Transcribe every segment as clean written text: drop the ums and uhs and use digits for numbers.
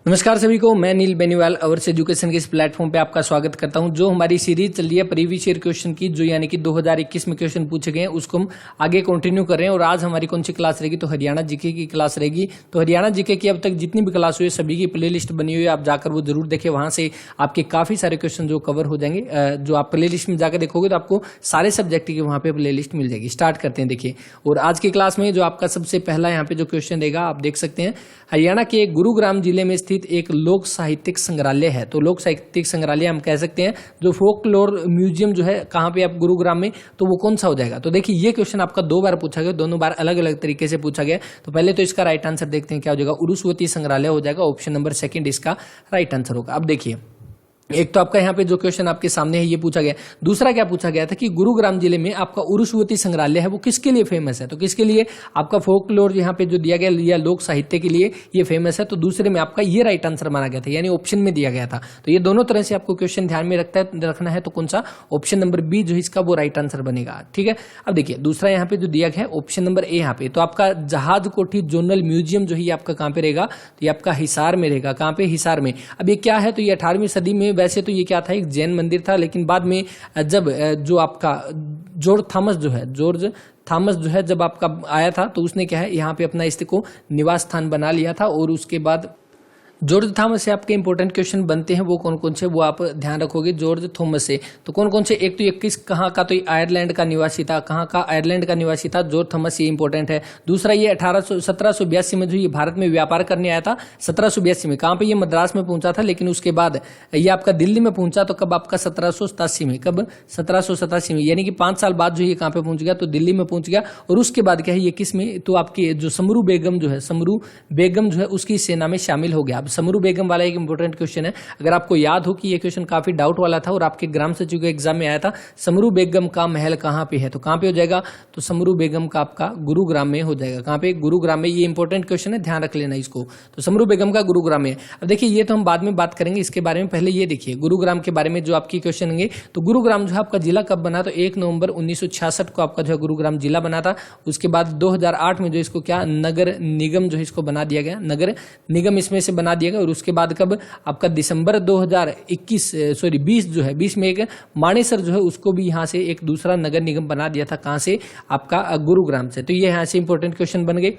नमस्कार सभी को, मैं नील बेनीवाल अवर्स एजुकेशन के इस प्लेटफॉर्म पे आपका स्वागत करता हूं। जो हमारी सीरीज चल रही है प्रीवियस ईयर क्वेश्चन की, जो यानी कि 2021 में क्वेश्चन पूछे गए हैं, उसको हम आगे कंटिन्यू कर रहे हैं। और आज हमारी कौन सी क्लास रहेगी? तो हरियाणा जीके की क्लास रहेगी। तो हरियाणा जीके की अब तक जितनी भी क्लास हुई है सभी की प्ले लिस्ट बनी हुई है, आप जाकर वो जरूर देखें। वहां से आपके काफी सारे क्वेश्चन जो कवर हो जाएंगे। जो आप प्ले लिस्ट में जाकर देखोगे तो आपको सारे सब्जेक्ट की वहां पे प्ले लिस्ट मिल जाएगी। स्टार्ट करते हैं, देखिए। और आज की क्लास में जो आपका सबसे पहला यहाँ पे जो क्वेश्चन रहेगा, आप देख सकते हैं, हरियाणा के गुरुग्राम जिले में स्थित एक लोक साहित्यिक संग्रहालय है। तो लोक साहित्यिक संग्रहालय हम कह सकते हैं। जो फोकलोर म्यूजियम जो है कहाँ पे आप गुरुग्राम में, तो वो कौन सा हो जाएगा? तो देखिए, ये क्वेश्चन आपका 2 बार पूछा गया, दोनों बार अलग अलग तरीके से पूछा गया। तो पहले तो इसका राइट आंसर देखते हैं क्या हो जाएगा। उरुस्वती संग्रहालय हो जाएगा, ऑप्शन नंबर 2 इसका राइट आंसर होगा। अब देखिए, एक तो आपका यहाँ पे जो क्वेश्चन आपके सामने है ये पूछा गया। दूसरा क्या पूछा गया था कि गुरुग्राम जिले में आपका उरुस्वती संग्रहालय है, वो किसके लिए फेमस है? तो किसके लिए? आपका फोकलोर यहाँ पे जो दिया गया या लोक साहित्य के लिए ये फेमस है। तो दूसरे में आपका ये राइट आंसर माना गया था, यानी ऑप्शन में दिया गया था। तो ये दोनों तरह से आपको क्वेश्चन ध्यान में रखना है। तो कौन सा? ऑप्शन नंबर बी जो इसका वो राइट आंसर बनेगा। ठीक है। अब देखिए, दूसरा यहाँ पे जो दिया गया है ऑप्शन नंबर ए यहाँ पे, तो आपका जहाज कोठी जोनल म्यूजियम जो है ये आपका कहाँ पे रहेगा? तो ये आपका हिसार में रहेगा। कहाँ पे? हिसार में। अब ये क्या है? तो ये 18वीं सदी में, वैसे तो ये क्या था, एक जैन मंदिर था, लेकिन बाद में जब जो आपका जॉर्ज थॉमस जो है जब आपका आया था, तो उसने क्या है यहाँ पे अपना इसको निवास स्थान बना लिया था। और उसके बाद जॉर्ज थॉमस से आपके इंपॉर्टेंट क्वेश्चन बनते हैं, वो कौन कौन से, वो आप ध्यान रखोगे जॉर्ज थॉमस से। तो कौन कौन से? एक तो 21 कहाँ का? तो आयरलैंड का निवासी था। कहाँ का? आयरलैंड का निवासी था जॉर्ज थॉमस, ये इंपॉर्टेंट है। दूसरा, ये 1782 में जो ये भारत में व्यापार करने आया था, 1782 में। कहाँ पे? ये मद्रास में पहुंचा था, लेकिन उसके बाद ये आपका दिल्ली में पहुंचा। तो कब? आपका 1787 में। कब? 1787 में, यानी कि 5 साल बाद जो ये कहाँ पे पहुंच गया? तो दिल्ली में पहुंच गया। और उसके बाद क्या है, ये किस में? तो आपकी जो समरू बेगम जो है उसकी सेना में शामिल हो गया। अब समरू बेगम वाला एक इंपॉर्टेंट क्वेश्चन है। अगर आपको याद हो कि ये क्वेश्चन काफी डाउट वाला था और आपके ग्राम सचिव के एग्जाम में आया था, समरू बेगम का महल कहाँ पे है? तो कहाँ पे हो जाएगा? तो समरू बेगम का आपका गुरुग्राम में हो जाएगा। कहाँ पे? गुरुग्राम में। ये इंपॉर्टेंट क्वेश्चन है, ध्यान रख लेना इसको। तो समरू बेगम का गुरुग्राम में। अब देखिए, ये तो हम बाद में बात करेंगे इसके बारे में। पहले ये देखिए गुरुग्राम के बारे में जो आपकी क्वेश्चन होंगे। तो गुरुग्राम जो है आपका जिला कब बना? तो 1 नवंबर 1966 को आपका जो है गुरुग्राम जिला बना था। उसके बाद 2008 में जो इसको क्या, नगर निगम जो है इसको बना दिया गया, नगर निगम इसमें से बना दिया गया। और उसके बाद कब? आपका दिसंबर 2020 जो है, 20 में एक मानेसर जो है उसको भी यहां से एक दूसरा नगर निगम बना दिया था। कहां से? आपका गुरुग्राम से। तो ये यहां से इंपॉर्टेंट क्वेश्चन बन गए।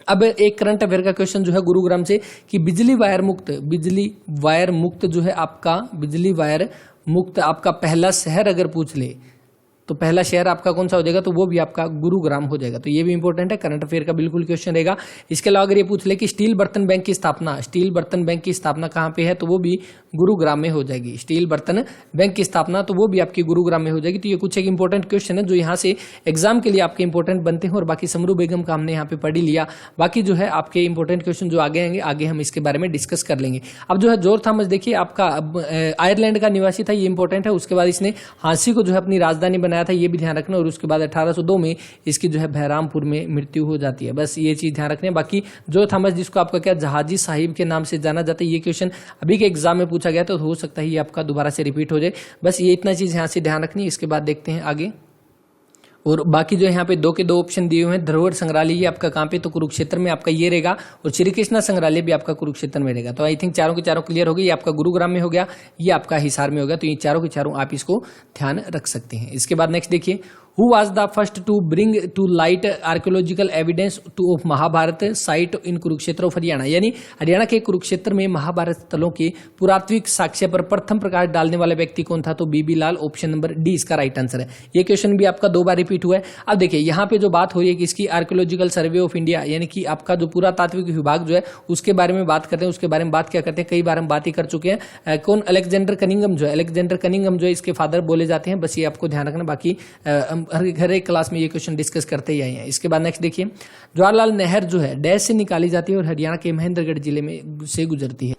अब एक करंट अफेयर का क्वेश्चन जो है गुरुग्राम से, कि बिजली वायर मुक्त जो है आपका, बिजली वायर मुक्त आपका पहला शहर अगर पूछ ले, तो पहला शहर आपका कौन सा हो जाएगा? तो वो भी आपका गुरुग्राम हो जाएगा। तो ये भी इंपॉर्टेंट है, करंट अफेयर का बिल्कुल क्वेश्चन रहेगा। इसके अलावा अगर ये पूछ ले कि स्टील बर्तन बैंक की स्थापना कहाँ पे है? तो वो भी गुरुग्राम में हो जाएगी। स्टील बर्तन बैंक की स्थापना, तो वो भी आपकी गुरुग्राम में हो जाएगी। तो ये कुछ एक इंपॉर्टेंट क्वेश्चन है जो यहाँ से एग्जाम के लिए आपके इंपॉर्टेंट बनते हैं। और बाकी समरू बेगम का हमने यहाँ पे पढ़ ही लिया। बाकी जो है आपके इंपॉर्टेंट क्वेश्चन जो आगे आएंगे, आगे हम इसके बारे में डिस्कस कर लेंगे। अब जो है जॉर्ज थॉमस, देखिए आपका आयरलैंड का निवासी था, ये इंपॉर्टेंट है। उसके बाद इसने हांसी को जो है अपनी राजधानी बनाया था, ये भी ध्यान रखना। और उसके बाद 1802 में इसकी जो है बहरामपुर में मृत्यु हो जाती है। बस ये चीज ध्यान रखना है। बाकी जॉर्ज थॉमस, जिसको आपका क्या जहाजी साहिब के नाम से जाना जाता है, ये क्वेश्चन अभी के एग्जाम में पूछा गया, तो हो सकता है ये आपका दोबारा से रिपीट हो जाए। बस ये इतना चीज यहाँ से ध्यान रखनी है। इसके बाद देखते हैं आगे। और बाकी जो यहाँ पे 2 के 2 ऑप्शन दिए हुए हैं। धरोहर संग्रहालय ये आपका कहाँ पे? तो कुरुक्षेत्र में आपका ये रहेगा। और श्री कृष्णा संग्रहालय भी आपका कुरुक्षेत्र में रहेगा। तो आई थिंक चारों के चारों क्लियर हो गए। ये आपका गुरुग्राम में हो गया, ये आपका हिसार में हो गया। तो ये चारों के चारों आप इसको ध्यान रख सकते हैं। इसके बाद नेक्स्ट देखिए, Who was the first to bring to light archaeological evidence of Mahabharata site in Kurukshetra of Haryana? यानी हरियाणा के कुरुक्षेत्र में महाभारत स्थलों के पुरातात्विक साक्ष्य पर प्रथम प्रकाश डालने वाला व्यक्ति कौन था? तो बीबी लाल, ऑप्शन नंबर डी इसका राइट आंसर है। ये क्वेश्चन भी आपका 2 बार रिपीट हुआ है। अब देखिए, यहाँ पे जो बात हो रही है कि इसकी आर्कियोलॉजिकल सर्वे ऑफ इंडिया, यानी कि आपका जो पुरातात्विक विभाग जो है उसके बारे में बात करते हैं। उसके बारे में बात क्या करते हैं? कई बार हम बात ही कर चुके हैं। कौन? अलेक्जेंडर कनिंघम जो है इसके फादर बोले जाते हैं। बस ये आपको ध्यान रखना। बाकी हर एक क्लास में ये क्वेश्चन डिस्कस करते ही आए हैं। इसके बाद नेक्स्ट देखिए, जवाहरलाल नहर जो है डैश से निकाली जाती है और हरियाणा के महेंद्रगढ़ जिले में से गुजरती है।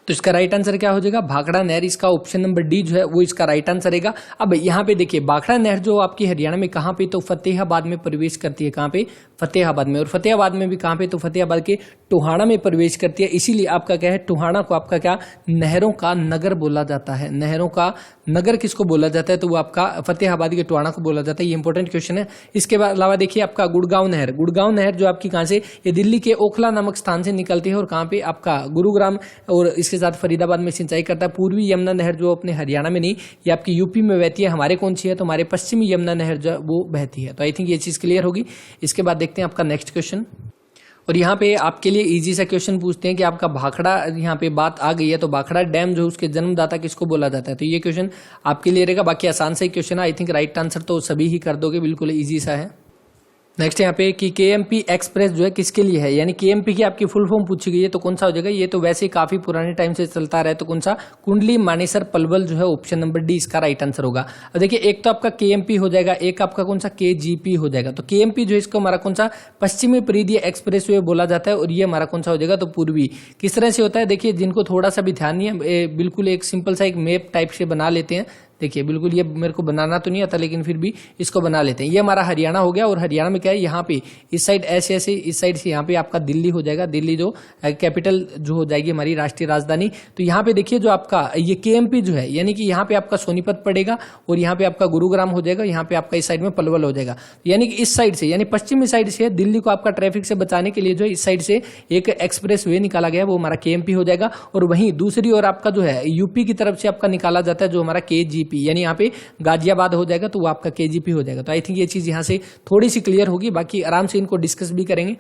तो इसका राइट आंसर क्या हो जाएगा? भाखड़ा नहर। इसका ऑप्शन नंबर डी जो है वो इसका राइट आंसर रहेगा। अब यहाँ पे देखिए, भाखड़ा नहर जो आपकी हरियाणा में कहाँ पे? तो फतेहाबाद में प्रवेश करती है। कहाँ पे? फतेहाबाद में, और फतेहाबाद में भी कहाँ पे, तो फतेहाबाद के टोहाना में प्रवेश करती है। इसीलिए आपका क्या है, टोहाना को आपका क्या, नहरों का नगर बोला जाता है। नहरों का नगर किसको बोला जाता है, तो वो आपका फतेहाबाद के टोहाना को बोला जाता है। ये इंपॉर्टेंट क्वेश्चन है। इसके अलावा देखिए आपका गुड़गांव नहर, गुड़गांव नहर जो आपकी कहाँ से, ये दिल्ली के ओखला नामक स्थान से निकलती है और कहाँ पे, आपका गुरुग्राम और इसके साथ फरीदाबाद में सिंचाई करता है। पूर्वी यमुना नहर जो अपने हरियाणा में नहीं, ये आपकी यूपी में बहती है। हमारे कौन सी है, तो हमारे पश्चिमी यमुना नहर जो वो बहती है। तो आई थिंक ये चीज क्लियर होगी। इसके बाद देखते हैं आपका नेक्स्ट क्वेश्चन, और यहाँ पे आपके लिए इजी सा क्वेश्चन पूछते हैं कि आपका भाखड़ा, यहाँ पे बात आ गई है तो भाखड़ा डैम जो उसके जन्मदाता किसको बोला जाता है, तो ये क्वेश्चन आपके लिए रहेगा। बाकी आसान सा ही क्वेश्चन है, आई थिंक राइट आंसर तो सभी ही कर दोगे, बिल्कुल इजी सा है। नेक्स्ट यहाँ पे कि केएमपी एक्सप्रेस जो है किसके लिए है, यानी केएमपी की आपकी फुल फॉर्म पूछी गई है, तो कौन सा हो जाएगा। ये तो वैसे ही काफी पुराने टाइम से चलता रहा है, तो कौन सा, कुंडली मानेसर पलवल जो है ऑप्शन नंबर डी इसका राइट आंसर होगा। अब देखिए एक तो आपका केएमपी हो जाएगा, एक आपका कौन सा केजीपी हो जाएगा। तो केएमपी जो है इसको हमारा कौन सा, पश्चिमी परिधीय एक्सप्रेस वे बोला जाता है, और ये हमारा कौन सा हो जाएगा, तो पूर्वी। किस तरह से होता है, देखिए जिनको थोड़ा सा भी ध्यान नहीं है, बिल्कुल एक सिंपल सा एक मैप टाइप से बना लेते हैं। देखिए बिल्कुल, ये मेरे को बनाना तो नहीं आता लेकिन फिर भी इसको बना लेते हैं। ये हमारा हरियाणा हो गया, और हरियाणा में क्या है, यहाँ पे इस साइड ऐसे ऐसे, इस साइड से यहाँ पे आपका दिल्ली हो जाएगा। दिल्ली जो कैपिटल जो हो जाएगी हमारी राष्ट्रीय राजधानी। तो यहाँ पे देखिए जो आपका ये केएमपी जो है, यानी कि यहाँ पे आपका सोनीपत पड़ेगा, और यहाँ पे आपका गुरुग्राम हो जाएगा, यहाँ पे आपका इस साइड में पलवल हो जाएगा। यानी कि इस साइड से, यानी पश्चिमी साइड से दिल्ली को आपका ट्रैफिक से बचाने के लिए जो इस साइड से एक एक्सप्रेस वे निकाला गया, वो हमारा केएमपी हो जाएगा। और वहीं दूसरी ओर आपका जो है यूपी की तरफ से आपका निकाला जाता है जो हमारा केजीपी, यानी यहाँ पे गाजियाबाद हो जाएगा, तो वो आपका केजीपी हो जाएगा। तो आई थिंक ये चीज यहां से थोड़ी सी क्लियर होगी, बाकी आराम से इनको डिस्कस भी करेंगे।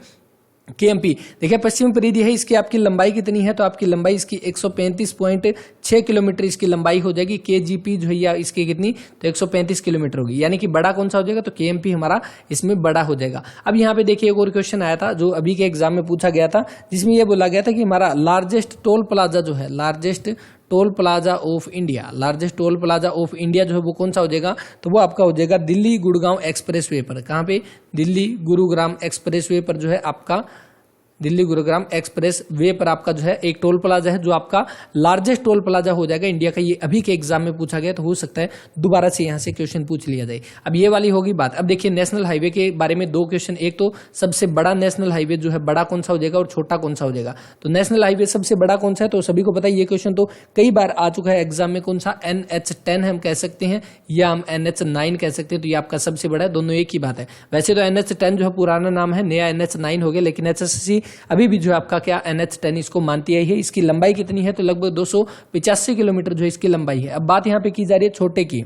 केएमपी देखिए पश्चिम परिधि है, इसकी आपकी लंबाई कितनी है, तो आपकी लंबाई इसकी 135.6 किलोमीटर इसकी लंबाई हो जाएगी। केजीपी जो है या इसकी कितनी, तो 135 किलोमीटर होगी। यानी कि बड़ा कौन सा हो जाएगा, तो केएमपी हमारा इसमें बड़ा हो जाएगा। अब यहाँ पे देखिए एक और क्वेश्चन आया था जो अभी के एग्जाम में पूछा गया था, जिसमें यह बोला गया था कि हमारा लार्जेस्ट टोल प्लाजा जो है, largest toll plaza of India, largest toll plaza of India जो है वो कौन सा हो जाएगा, तो वो आपका हो जाएगा दिल्ली गुड़गांव एक्सप्रेस वे पर। कहाँ पे, दिल्ली गुरुग्राम एक्सप्रेस वे पर जो है आपका, दिल्ली गुरुग्राम एक्सप्रेस वे पर आपका जो है एक टोल प्लाजा है जो आपका लार्जेस्ट टोल प्लाजा हो जाएगा इंडिया का। ये अभी के एग्जाम में पूछा गया, तो हो सकता है दोबारा से यहाँ से क्वेश्चन पूछ लिया जाए। अब ये वाली होगी बात। अब देखिए नेशनल हाईवे के बारे में दो क्वेश्चन, एक तो सबसे बड़ा नेशनल हाईवे जो है बड़ा कौन सा हो जाएगा और छोटा कौन सा हो जाएगा। तो नेशनल हाईवे सबसे बड़ा कौन सा है, तो सभी को पता है, ये क्वेश्चन तो कई बार आ चुका है एग्जाम में। कौन सा, NH10 हम कह सकते हैं या हम NH9 कह सकते हैं, तो ये आपका सबसे बड़ा है, दोनों एक ही बात है। वैसे तो NH10 जो है पुराना नाम है, नया NH9 हो गया, लेकिन HSC अभी भी जो है आपका क्या, NH10 इसको मानती है। इसकी लंबाई कितनी है, तो लगभग 285 किलोमीटर जो इसकी लंबाई है। अब बात यहाँ पे की जा रही है छोटे की,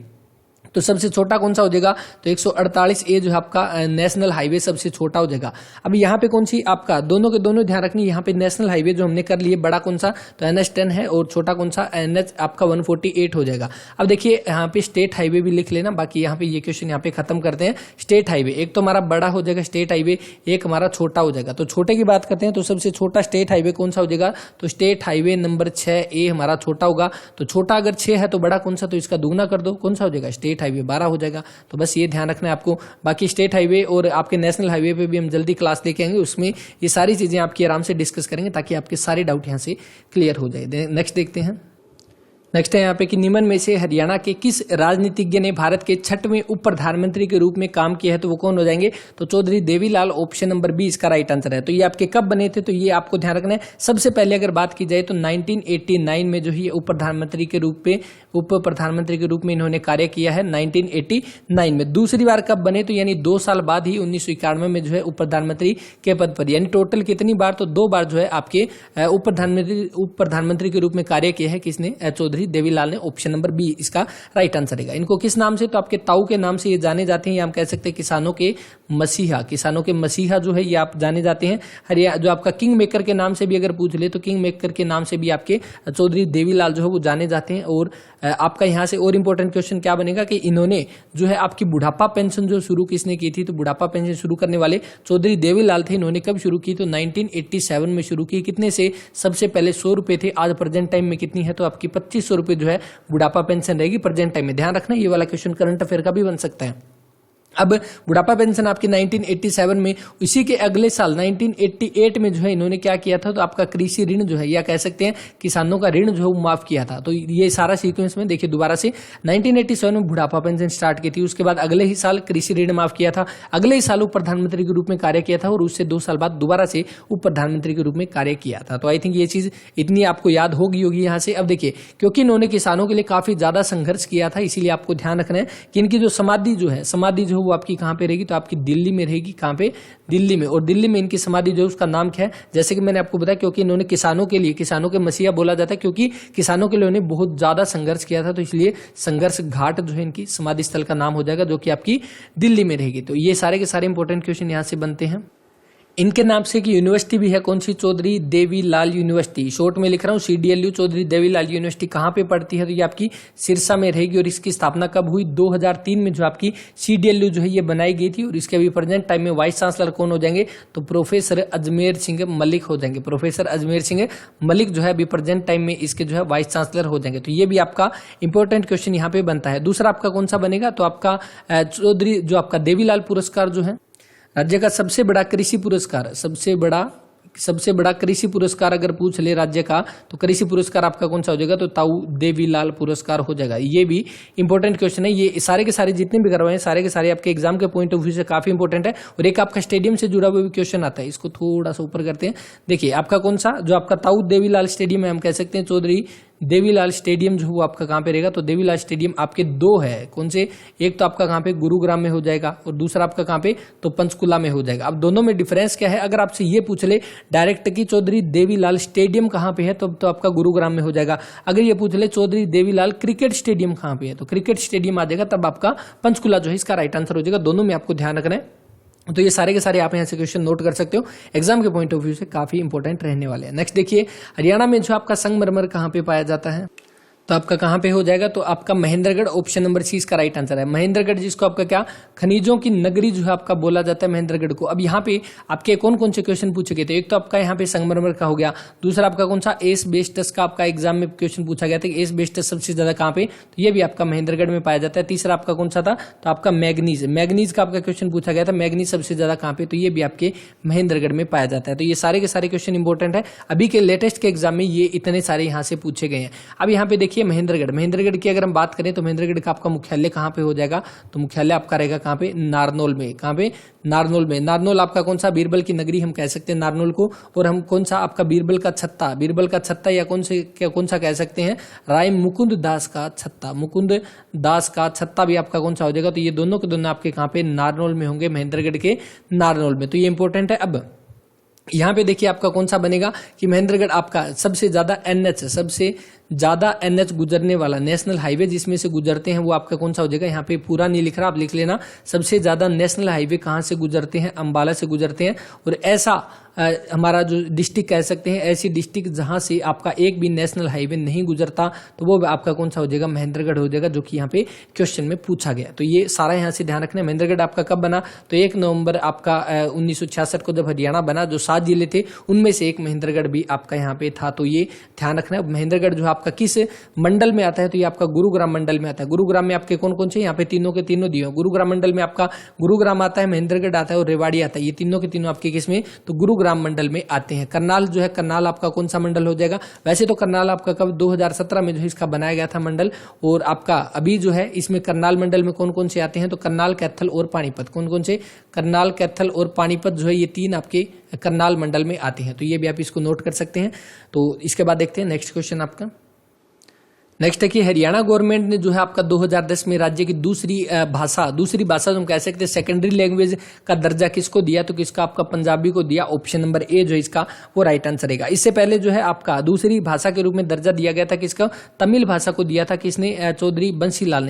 तो सबसे छोटा कौन सा हो जाएगा, तो 148A जो है आपका नेशनल हाईवे सबसे छोटा हो जाएगा। अब यहाँ पे कौन सी आपका, दोनों के दोनों ध्यान रखनी, यहाँ पे नेशनल हाईवे जो हमने कर लिए बड़ा कौन सा, तो NH10 है, और छोटा कौन सा, NH आपका 148 हो जाएगा। अब देखिए यहाँ पे स्टेट हाईवे भी लिख लेना, बाकी यहाँ पे ये क्वेश्चन यहाँ पे खत्म करते हैं। स्टेट हाईवे एक तो हमारा बड़ा हो जाएगा स्टेट हाईवे, एक हमारा छोटा हो जाएगा। तो छोटे की बात करते हैं, तो सबसे छोटा स्टेट हाईवे कौन सा हो जाएगा, तो स्टेट हाईवे नंबर 6A हमारा छोटा होगा। तो छोटा अगर 6 है तो बड़ा कौन सा, तो इसका दुगना कर दो, कौन सा हो जाएगा, स्टेट हाईवे 12 हो जाएगा। तो बस ये ध्यान रखना है आपको। बाकी स्टेट हाईवे और आपके नेशनल हाईवे पे भी हम जल्दी क्लास लेके आएंगे, उसमें ये सारी चीजें आपकी आराम से डिस्कस करेंगे ताकि आपके सारे डाउट यहाँ से क्लियर हो जाए। नेक्स्ट देखते हैं। नेक्स्ट है यहाँ पे कि निम्न में से हरियाणा के किस राजनीतिज्ञ ने भारत के 6वें उप प्रधानमंत्री के रूप में काम किया है, तो वो कौन हो जाएंगे, तो Chaudhary Devi Lal, option number B इसका राइट आंसर है। तो ये आपके कब बने थे, तो ये आपको ध्यान रखना है। सबसे पहले अगर बात की जाए तो 1989 में जो है उप प्रधानमंत्री के रूप में इन्होंने कार्य किया है, 1989 में। दूसरी बार कब बने, तो यानी 2 साल बाद ही 1991 में जो है उप प्रधानमंत्री के पद पर, यानी टोटल कितनी बार, तो 2 बार जो है आपके उप प्रधानमंत्री के रूप में कार्य किया है किसने, चौधरी देवीलाल ने, ऑप्शन नंबर बी इसका राइट आंसर है। इनको किस नाम से, तो आपके ताऊ के नाम से ये जाने जाते हैं, या हम कह सकते हैं किसानों के मसीहा, किसानों के मसीहा जो है ये आप जाने जाते हैं। हरियाणा जो आपका किंग मेकर के नाम से भी अगर पूछ ले, तो किंग मेकर के नाम से भी आपके चौधरी देवीलाल जो है वो जाने जाते हैं। और आपका यहाँ से और इंपॉर्टेंट क्वेश्चन क्या बनेगा कि इन्होंने जो है आपकी बुढ़ापा पेंशन जो शुरू किसने की थी, तो बुढ़ापा पेंशन शुरू करने वाले चौधरी देवीलाल थे। इन्होंने कब शुरू की, तो 1987 में शुरू की। कितने से, सबसे पहले 100 रुपए थे, आज प्रेजेंट टाइम में कितनी है, तो आपकी 2500 रुपए जो है बुढ़ापा पेंशन रहेगी प्रेजेंट टाइम में। ध्यान रखना ये वाला क्वेश्चन करंट अफेयर का भी बन सकता है। अब बुढ़ापा पेंशन आपकी 1987 में, इसी के अगले साल 1988 में जो है इन्होंने क्या किया था, तो आपका कृषि ऋण जो है या कह सकते हैं किसानों का ऋण जो है वो माफ किया था। तो ये सारा सीक्वेंस में देखिए दोबारा से 1987 में बुढ़ापा पेंशन स्टार्ट की थी, उसके बाद अगले ही साल कृषि ऋण माफ किया था, अगले ही साल उप प्रधानमंत्री के रूप में कार्य किया था और उससे 2 साल बाद दोबारा से उप प्रधानमंत्री के रूप में कार्य किया था। तो आई थिंक ये चीज इतनी आपको याद होगी यहाँ से। अब देखिए क्योंकि इन्होंने किसानों के लिए काफी ज्यादा संघर्ष किया था, इसीलिए आपको ध्यान रखना है कि इनकी जो समाधि जो है वो आपकी कहां पे रहेगी, तो आपकी दिल्ली में रहेगी। कहां पे? दिल्ली में। और दिल्ली में इनकी समाधि जो है उसका नाम क्या है, जैसे कि मैंने आपको बताया क्योंकि इन्होंने किसानों के लिए, किसानों के मसीहा बोला जाता है क्योंकि किसानों के लिए उन्होंने बहुत ज्यादा संघर्ष किया था, तो इसलिए संघर्ष घाट जो है इनकी समाधि स्थल का नाम हो जाएगा, जो कि आपकी दिल्ली में रहेगी। तो ये सारे के सारे इंपॉर्टेंट क्वेश्चन यहां से बनते हैं। इनके नाम से एक यूनिवर्सिटी भी है, कौन सी? चौधरी देवीलाल यूनिवर्सिटी, शॉर्ट में लिख रहा हूँ CDLU, चौधरी देवीलाल यूनिवर्सिटी कहाँ पे पड़ती है, तो ये आपकी सिरसा में रहेगी। और इसकी स्थापना कब हुई? 2003 में जो आपकी CDLU जो है ये बनाई गई थी। और इसके अभी प्रेजेंट टाइम में वाइस चांसलर कौन हो जाएंगे, तो प्रोफेसर अजमेर सिंह मलिक हो जाएंगे। प्रोफेसर अजमेर सिंह मलिक जो है अभी प्रेजेंट टाइम में इसके जो है वाइस चांसलर हो जाएंगे। तो ये भी आपका इंपॉर्टेंट क्वेश्चन यहाँ पे बनता है। दूसरा आपका कौन सा बनेगा, तो आपका चौधरी जो आपका देवीलाल पुरस्कार जो है राज्य का सबसे बड़ा कृषि पुरस्कार, सबसे बड़ा कृषि पुरस्कार अगर पूछ ले राज्य का, तो कृषि पुरस्कार आपका कौन सा हो जाएगा, तो ताऊ देवीलाल पुरस्कार हो जाएगा। ये भी इंपॉर्टेंट क्वेश्चन है। ये सारे के सारे जितने भी करवाए हैं सारे के सारे आपके एग्जाम के पॉइंट ऑफ व्यू से काफी इंपॉर्टेंट है। और एक आपका स्टेडियम से जुड़ा हुआ भी क्वेश्चन आता है, इसको थोड़ा सा ऊपर करते हैं। देखिए आपका कौन सा, जो आपका ताऊ देवीलाल स्टेडियम है, हम कह सकते हैं चौधरी देवीलाल स्टेडियम जो वो आपका कहां पे रहेगा, तो देवीलाल स्टेडियम आपके 2 है, कौन से? एक तो आपका कहां पे गुरुग्राम में हो जाएगा और दूसरा आपका कहां पे, तो पंचकुला में हो जाएगा। अब दोनों में डिफरेंस क्या है, अगर आपसे ये पूछ ले डायरेक्ट कि चौधरी देवीलाल स्टेडियम कहां पे है, तो आपका गुरुग्राम में हो जाएगा। अगर ये पूछ ले चौधरी देवीलाल क्रिकेट स्टेडियम कहां पे है, तो क्रिकेट स्टेडियम आ जाएगा, तब आपका पंचकुला जो है इसका राइट आंसर हो जाएगा। दोनों में आपको ध्यान रखना है। तो ये सारे के सारे आप यहाँ से क्वेश्चन नोट कर सकते हो, एग्जाम के पॉइंट ऑफ व्यू से काफी इंपॉर्टेंट रहने वाले हैं। नेक्स्ट देखिए, हरियाणा में जो आपका संगमरमर कहाँ पे पाया जाता है, तो आपका कहां पे हो जाएगा, तो आपका महेंद्रगढ़, ऑप्शन नंबर सी इसका राइट आंसर है। महेंद्रगढ़ जिसको आपका क्या, खनिजों की नगरी जो है आपका बोला जाता है महेंद्रगढ़ को। अब यहाँ पे आपके कौन कौन से क्वेश्चन पूछे गए थे, एक तो आपका यहाँ पे संगमरमर का हो गया, दूसरा आपका कौन सा एस्बेस्टस का आपका एग्जाम में क्वेश्चन पूछा गया था कि एस्बेस्टस सबसे ज्यादा कहाँ पे, तो ये भी आपका महेंद्रगढ़ में पाया जाता है। तीसरा आपका कौन सा था, तो आपका मैग्नीज का आपका क्वेश्चन पूछा गया था, मैग्नीज सबसे ज्यादा कहाँ पे, तो ये भी आपके महेंद्रगढ़ में पाया जाता है। तो ये सारे के सारे क्वेश्चन इंपॉर्टेंट है, अभी के लेटेस्ट के एग्जाम में ये इतने सारे यहाँ से पूछे गए हैं। अब यहाँ पे देखिए महेंद्रगढ़ की अगर हम बात करें तो महेंद्रगढ़ का आपका मुख्यालय कहां पे हो जाएगा, तो मुख्यालय आपका रहेगा कहां पे, नारनौल में। कहां पे, नारनौल में। नारनौल आपका कौन सा, बीरबल की नगरी हम कह सकते हैं नारनौल को। और हम कौन सा आपका बीरबल का छत्ता या कौन सा कह सकते हैं, राय मुकुंद दास का छत्ता, मुकुंद दास का छत्ता भी आपका कौन सा हो जाएगा। तो ये दोनों के दोनों आपके कहां पे, नारनौल में होंगे, महेंद्रगढ़ के नारनौल में। तो ये इंपॉर्टेंट है। अब यहां पे देखिए आपका कौन सा बनेगा कि महेंद्रगढ़ आपका सबसे ज्यादा एनएच गुजरने वाला नेशनल हाईवे जिसमें से गुजरते हैं वो आपका कौन सा हो जाएगा। यहाँ पे पूरा नहीं लिख रहा, आप लिख लेना। सबसे ज्यादा नेशनल हाईवे कहां से गुजरते हैं, अंबाला से गुजरते हैं। और ऐसा हमारा जो डिस्ट्रिक्ट कह सकते हैं, ऐसी डिस्ट्रिक्ट जहां से आपका एक भी नेशनल हाईवे नहीं गुजरता, तो वो आपका कौन सा हो जाएगा, महेंद्रगढ़ हो जाएगा, जो कि यहाँ पे क्वेश्चन में पूछा गया। तो ये सारा यहाँ से ध्यान रखना है। महेंद्रगढ़ आपका कब बना, तो 1 नवंबर आपका 1966 को जब हरियाणा बना, जो 7 जिले थे उनमें से एक महेंद्रगढ़ भी आपका यहाँ पे था। तो ये ध्यान रखना है। महेंद्रगढ़ जो आपका किस मंडल में आता है, तो ये आपका गुरुग्राम मंडल में आता है। गुरुग्राम में आपके कौन कौन से, यहाँ पे तीनों के तीनों दिए। गुरुग्राम मंडल में आपका गुरुग्राम आता है, महेंद्रगढ़ आता है और रेवाड़ी आता है। ये तीनों के तीनों आपके किसमें, तो गुरुग्राम मंडल में आते हैं। करनाल जो है, करनाल आपका कौन सा मंडल हो जाएगा, वैसे तो करनाल आपका कब 2017 में जो इसका बनाया गया था मंडल। और आपका अभी जो है इसमें करनाल मंडल में कौन कौन से आते हैं, तो करनाल, कैथल और पानीपत। कौन कौन से, करनाल, कैथल और पानीपत जो है ये 3 आपके करनाल मंडल में आते हैं। तो ये भी आप इसको नोट कर सकते हैं। तो इसके बाद देखते हैं नेक्स्ट क्वेश्चन आपका। नेक्स्ट है कि हरियाणा गवर्नमेंट ने जो है आपका 2010 में राज्य की दूसरी भाषा हम कह सकते हैं सेकेंडरी लैंग्वेज का दर्जा किसको दिया, तो किसका आपका पंजाबी को दिया। ऑप्शन नंबर ए जो इसका वो राइट आंसर रहेगा। इससे पहले जो है आपका दूसरी भाषा के रूप में दर्जा दिया गया था किसका, तमिल भाषा को दिया था। किसने, चौधरी बंसीलाल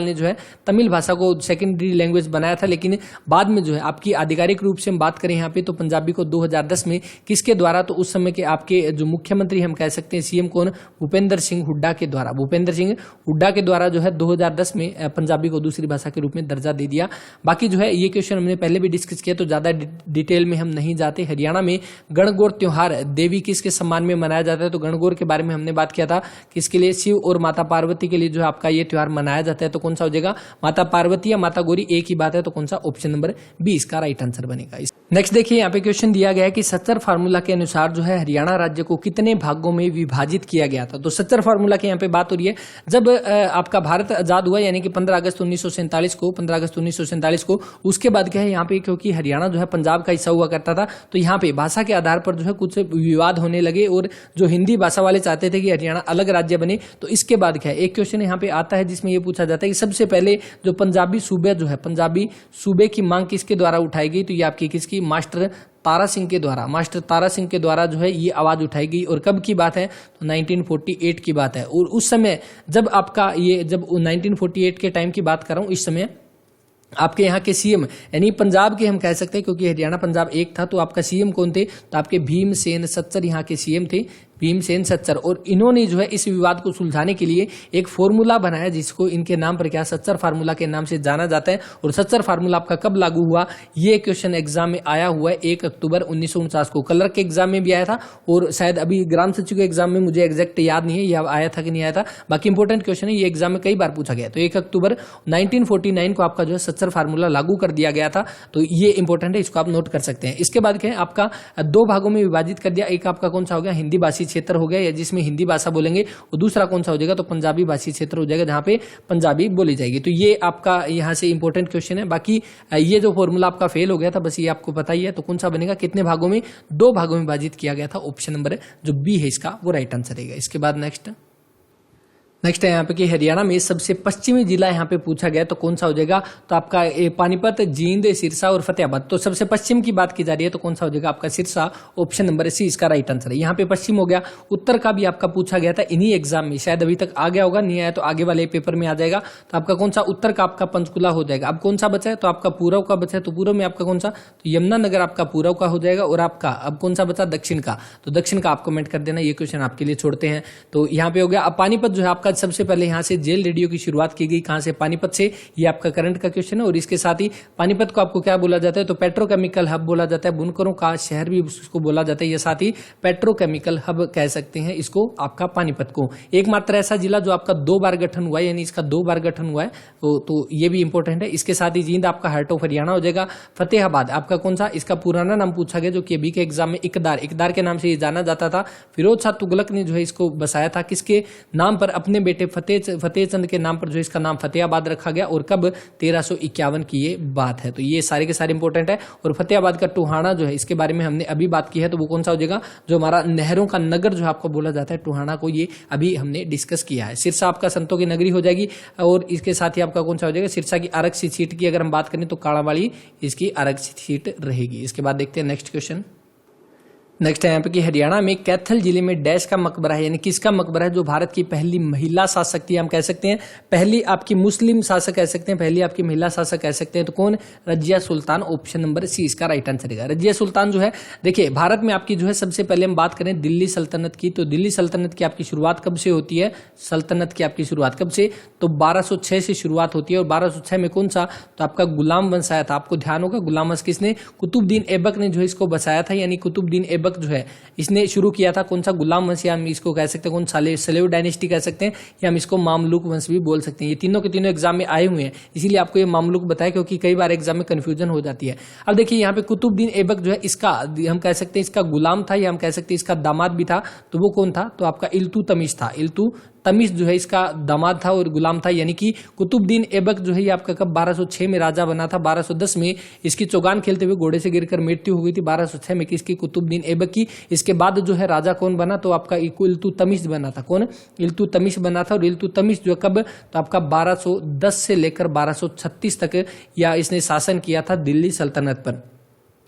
ने जो है तमिल भाषा को सेकेंडरी लैंग्वेज बनाया था। लेकिन बाद में जो है आपकी आधिकारिक रूप से हम बात करें यहाँ पे, तो पंजाबी को 2010 में किसके द्वारा, तो उस समय के आपके जो मुख्यमंत्री हम कह सकते हैं सीएम कौन, भूपेंद्र सिंह हुड्डा के के द्वारा, भूपेंद्र सिंह हुड्डा के द्वारा जो है 2010 में पंजाबी को दूसरी भाषा के रूप में दर्जा दे दिया। बाकी जो है ये क्वेश्चन हमने पहले भी डिस्कस किया तो ज्यादा डिटेल में हम नहीं जाते। हरियाणा में गणगौर त्योहार देवी किसके सम्मान में मनाया जाता है, तो गणगौर के बारे में हमने बात किया था, किसके लिए, शिव और माता पार्वती के लिए जो है आपका ये त्योहार मनाया जाता है। तो कौन सा हो जाएगा, माता पार्वती या माता गौरी, एक ही बात है, तो कौन सा, ऑप्शन नंबर 20 का राइट आंसर बनेगा। नेक्स्ट देखिए यहाँ पे क्वेश्चन दिया गया है कि सच्चर फार्मूला के अनुसार जो है हरियाणा राज्य को कितने भागों में विभाजित किया गया था। तो सच्चर फार्मूला की यहाँ पे बात हो रही है, जब आपका भारत आजाद हुआ यानी कि 15 अगस्त 1947 को, उसके बाद क्या है यहाँ पे, क्योंकि हरियाणा जो है पंजाब का हिस्सा हुआ करता था, तो यहाँ पे भाषा के आधार पर जो है कुछ विवाद होने लगे और जो हिंदी भाषा वाले चाहते थे कि हरियाणा अलग राज्य बने। तो इसके बाद क्या है, एक क्वेश्चन यहाँ पे आता है जिसमें ये पूछा जाता है कि सबसे पहले जो पंजाबी सूबे जो है, पंजाबी सूबे की मांग किसके द्वारा उठाई गई, तो ये आपकी किसकी, मास्टर तारा सिंह के द्वारा जो है ये आवाज उठाई गई। और कब की बात है, तो 1948 की बात है। और उस समय जब आपका ये, जब 1948 के टाइम की बात कर रहा हूं, इस समय आपके यहाँ के सीएम यानी पंजाब के हम कह सकते हैं, क्योंकि हरियाणा पंजाब एक था, तो आपका सीएम कौन थे, तो आपके भीमसेन सच्चर यहाँ के सीएम थे, भीमसेन सच्चर। और इन्होंने जो है इस विवाद को सुलझाने के लिए एक फॉर्मूला बनाया जिसको इनके नाम पर क्या, सच्चर फार्मूला के नाम से जाना जाता है। और सच्चर फार्मूला आपका कब लागू हुआ, ये क्वेश्चन एग्जाम में आया हुआ है 1 अक्टूबर 1949 को। कलर के एग्जाम में भी आया था और शायद अभी ग्राम सचिव के एग्जाम में मुझे एग्जैक्ट याद नहीं है यह आया था कि नहीं आया था, बाकी इंपॉर्टेंट क्वेश्चन है, ये एग्जाम में कई बार पूछा गया। तो 1 अक्टूबर 1949 को आपका जो है सच्चर फार्मूला लागू कर दिया गया था। तो ये इंपॉर्टेंट है, इसको आप नोट कर सकते हैं। इसके बाद क्या है, आपका 2 भागों में विभाजित कर दिया, एक आपका कौन सा हो गया, हिंदी भाषी क्षेत्र हो गया या जिसमें हिंदी भाषा बोलेंगे, और दूसरा कौन सा हो जाएगा, तो पंजाबी भाषी क्षेत्र हो जाएगा जहां पे पंजाबी बोली जाएगी। तो ये आपका यहां से इंपॉर्टेंट क्वेश्चन है। बाकी ये जो फॉर्मूला आपका फेल हो गया था, बस ये आपको पता ही है। तो कौन सा बनेगा, कितने भागों में, 2 भागों में विभाजित किया गया था, ऑप्शन नंबर जो बी है इसका वो राइट आंसर रहेगा। इसके बाद नेक्स्ट है यहाँ पे कि हरियाणा में सबसे पश्चिमी जिला यहाँ पे पूछा गया, तो कौन सा हो जाएगा, तो आपका पानीपत, जींद, सिरसा और फतेहाबाद। तो सबसे पश्चिम की बात की जा रही है, तो कौन सा हो जाएगा आपका सिरसा, ऑप्शन नंबर सी इसका राइट आंसर है। यहाँ पे पश्चिम हो गया। उत्तर का भी आपका पूछा गया था इन्हीं एग्जाम में, शायद अभी तक आ गया होगा, नहीं आया तो आगे वाले पेपर में आ जाएगा। तो आपका कौन सा, उत्तर का आपका पंचकुला हो जाएगा। अब कौन सा बचा है, तो आपका पूर्व का बचा है, तो पूर्व में आपका कौन सा, तो यमुनानगर आपका पूर्व का हो जाएगा। और आपका अब कौन सा बचा, दक्षिण का, तो दक्षिण का आप कमेंट कर देना, ये क्वेश्चन आपके लिए छोड़ते हैं। तो यहाँ पे हो गया। अब पानीपत जो है आपका सबसे पहले यहाँ से जेल रेडियो की शुरुआत की गई, कहां से, पानीपत से, ये आपका करंट का क्वेश्चन है। और इसके साथ ही पानीपत को आपको क्या बोला जाता है, तो पेट्रोकेमिकल हब बोला जाता है, बुनकरों का शहर भी उसको बोला जाता है, ये साथ ही पेट्रोकेमिकल हब कह सकते हैं इसको आपका पानीपत को। एकमात्र ऐसा जिला जो आपका 2 बार गठन हुआ है, यानी इसका 2 बार गठन हुआ है, तो ये भी इंपॉर्टेंट है। इसके साथ ही जींद आपका हार्ट ऑफ हरियाणा हो जाएगा। फतेहाबाद आपका कौन सा, इसका पुराना नाम पूछा गया जो कि अभी के एग्जाम में इकदार के नाम से ये जाना जाता था। फिरोज शाह तुगलक ने जो है इसको बसाया था, किसके नाम पर, अपने बेटे फतेह चंद के नाम पर जो इसका नाम फतेहाबाद रखा गया। और कब, 1351 की ये बात है। तो ये सारे के सारे इंपॉर्टेंट है। और फतेहाबाद का टोहाना जो है, इसके बारे में हमने अभी बात की है, तो वो कौन सा हो जाएगा, जो हमारा नहरों का नगर जो आपको बोला जाता है टोहाना को, ये अभी हमने डिस्कस किया है। सिरसा आपका संतों की नगरी हो जाएगी। और इसके साथ ही आपका कौन सा हो जाएगा, सिरसा की आरक्षित सीट की अगर हम बात करें तो काड़ावाली इसकी आरक्षित सीट रहेगी। इसके बाद देखते हैं नेक्स्ट क्वेश्चन। नेक्स्ट है यहाँ पे कि हरियाणा में कैथल जिले में डैश का मकबरा है, यानी किसका मकबरा है, जो भारत की पहली महिला शासक थी, हम कह सकते हैं पहली आपकी मुस्लिम शासक कह सकते हैं, पहली आपकी महिला शासक कह सकते हैं। तो कौन, Razia Sultan, option number C इसका राइट आंसर है। रजिया सुल्तान जो है, देखिए भारत में आपकी जो है सबसे पहले हम बात करें दिल्ली सल्तनत की, तो दिल्ली सल्तनत की आपकी शुरुआत कब से होती है, सल्तनत की आपकी शुरुआत कब से, तो 1206 से शुरुआत होती है। और 1206 में कौन सा, तो आपका गुलाम वंश आया था। आपको ध्यान होगा गुलाम वंश किसने, कुतुबुद्दीन ऐबक ने जो इसको बसाया था, यानी कुतुबुद्दीन ऐबक जो है इसने शुरू किया था। कौन सा, गुलाम वंश, या हम इसको कह सकते हैं कौन, स्लेव डायनेस्टी कह सकते हैं, या हम इसको मामलुक वंश भी बोल सकते हैं। ये तीनों के तीनों एग्जाम में आए हुए हैं, इसीलिए आपको ये मामलुक बताया, क्योंकि कई बार एग्जाम में कंफ्यूजन हो जाती है। अब देखिए यहाँ पे कुतुबुद्दीन ऐबक जो है, इसका हम कह सकते हैं इसका गुलाम था, या हम कह सकते हैं इसका दामाद भी था। तो वो कौन था, तो आपका इल्तुतमिश था। इल्तुतमिश जो है इसका दामाद था और गुलाम था, यानी कि कुतुबुद्दीन ऐबक जो है ये आपका कब, 1206 में राजा बना था। 1210 में इसकी चौगान खेलते हुए घोड़े से गिरकर मृत्यु हो गई थी, 1206 में किसकी, कुतुबुद्दीन ऐबक की। इसके बाद जो है राजा कौन बना, तो आपका इल्तुतमिश बना था। कौन, इल्तुतमिश बना था। और इल्तुतमिश जो कब, तो आपका 1210 से लेकर 1236 तक या इसने शासन किया था दिल्ली सल्तनत पर।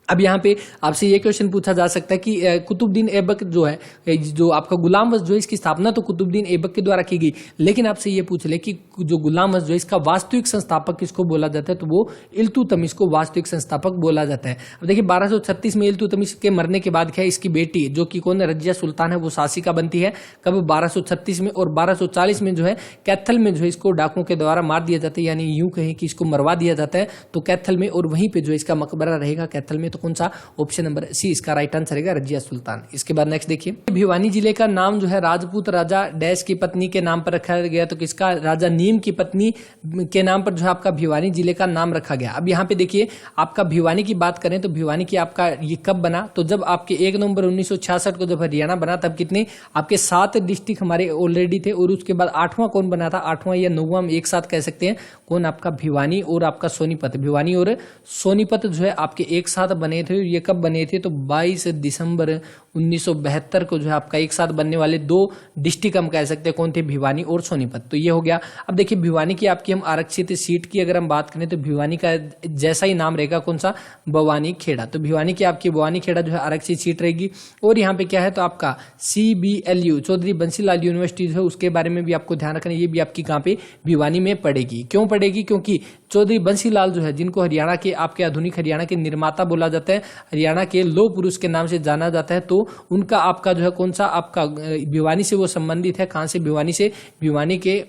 अब यहाँ पे आपसे ये क्वेश्चन पूछा जा सकता है कि कुतुबुद्दीन ऐबक जो है, जो आपका गुलाम वश जो है, इसकी स्थापना तो कुतुबुद्दीन ऐबक के द्वारा की गई, लेकिन आपसे ये पूछ ले कि जो गुलाम वश जो है इसका वास्तविक संस्थापक किसको बोला जाता है, तो वो इल्तुतमिश को वास्तविक संस्थापक बोला जाता है। अब देखिए 1236 में इल्तुतमिश के मरने के बाद क्या है, इसकी बेटी जो कि कौन है, रजिया सुल्तान है, वो शासिका बनती है कब, 1236 में। और 1240 में जो है कैथल में जो है इसको डाकुओं के द्वारा मार दिया जाता है, यानी यूं कहें कि इसको मरवा दिया जाता है तो कैथल में, और वहीं पे जो इसका मकबरा रहेगा कैथल में। तो कौन सा, ऑप्शन नंबर सी इसका राइट आंसर रहेगा, रजिया सुल्तान। इसके बाद नेक्स्ट देखिए, भिवानी जिले का नाम जो है राजपूत राजा डैश की पत्नी के नाम पर रखा गया, तो किसका, राजा नीम की पत्नी के नाम पर जो है आपका भिवानी जिले का नाम रखा गया। अब यहाँ पे देखिए आपका भिवानी की बात करें तो भिवानी की आपका ये कब बना, तो जब आपके 1 नवंबर 1966 को जब हरियाणा बना, तब कितने आपके 7 डिस्ट्रिक्ट हमारे ऑलरेडी थे, और उसके बाद 8वां कौन बना था, 8वां या 9वां में एक साथ कह सकते हैं, कौन, आपका भिवानी और आपका सोनीपत। भिवानी और सोनीपत जो है आपके एक साथ बने थे। ये कब बने थे, तो 22 दिसंबर 1972 को जो है आपका एक साथ बनने वाले 2 डिस्ट्रिक्ट हम कह सकते हैं कौन थे, भिवानी और सोनीपत। तो ये हो गया। अब देखिए भिवानी की आपकी हम आरक्षित सीट की अगर हम बात करें तो भिवानी का जैसा ही नाम रहेगा कौन सा, बवानी खेड़ा। तो भिवानी की आपकी बवानी खेड़ा जो है आरक्षित सीट रहेगी। और यहाँ पे क्या है, तो आपका CBLU चौधरी बंसीलाल यूनिवर्सिटी जो है उसके बारे में भी आपको ध्यान रखना, ये भी आपकी कहाँ पे, भिवानी में पड़ेगी। क्यों पड़ेगी, क्योंकि चौधरी बंसीलाल जो है, जिनको हरियाणा के आपके आधुनिक हरियाणा के निर्माता बोला जाता है, हरियाणा के लौह पुरुष के नाम से जाना जाता है, तो उनका आपका जो है कौन सा, आपका भिवानी से वो संबंधित है। कहां से, भिवानी से, भिवानी के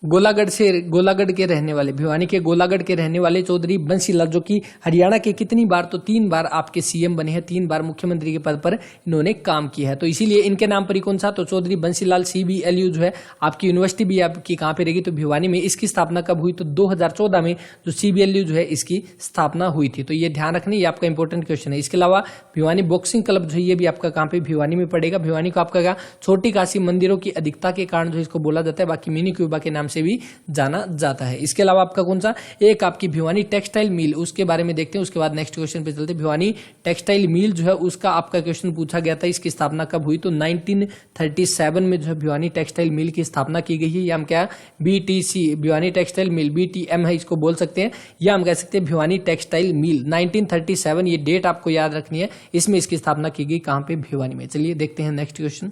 गोलागढ़ के रहने वाले, भिवानी के गोलागढ़ के रहने वाले चौधरी बंसीलाल, जो कि हरियाणा के कितनी बार, तो 3 बार आपके CM बने हैं, 3 बार मुख्यमंत्री के पद पर इन्होंने काम किया है। तो इसीलिए इनके नाम पर ही कौन सा, तो चौधरी बंसीलाल CBLU जो है आपकी यूनिवर्सिटी भी आपकी कहां पे रहेगी, तो भिवानी में। इसकी स्थापना कब हुई, तो 2014 में जो CBLU जो है इसकी स्थापना हुई थी। तो ये ध्यान रखना, ये आपका इंपॉर्टेंट क्वेश्चन है। इसके अलावा भिवानी बॉक्सिंग क्लब जो है ये भी आपका कहां पे, भिवानी में पड़ेगा। भिवानी को आपका छोटी काशी मंदिरों की अधिकता के कारण जो इसको बोला जाता है, बाकी मिनी क्यूबा के नाम से भी जाता है। इसके अलावा आपका कौन सा, एक आपकी भिवानी टेक्सटाइल मिल, उसके बारे में देखते हैं, उसके बाद नेक्स्ट क्वेश्चन पे चलते हैं। भिवानी टेक्सटाइल मिल जो है उसका आपका क्वेश्चन पूछा गया था, इसकी स्थापना कब हुई, तो 1937 में जो है भिवानी टेक्सटाइल मिल की स्थापना की गई है। या हम क्या, BTC Bhiwani textile mill, BTM है इसको बोल सकते हैं, या हम कह सकते हैं भिवानी टेक्सटाइल मिल 1937, ये डेट आपको याद रखनी है। इसमें इसकी स्थापना की गई कहां पे, भिवानी में। चलिए देखते हैं नेक्स्ट क्वेश्चन।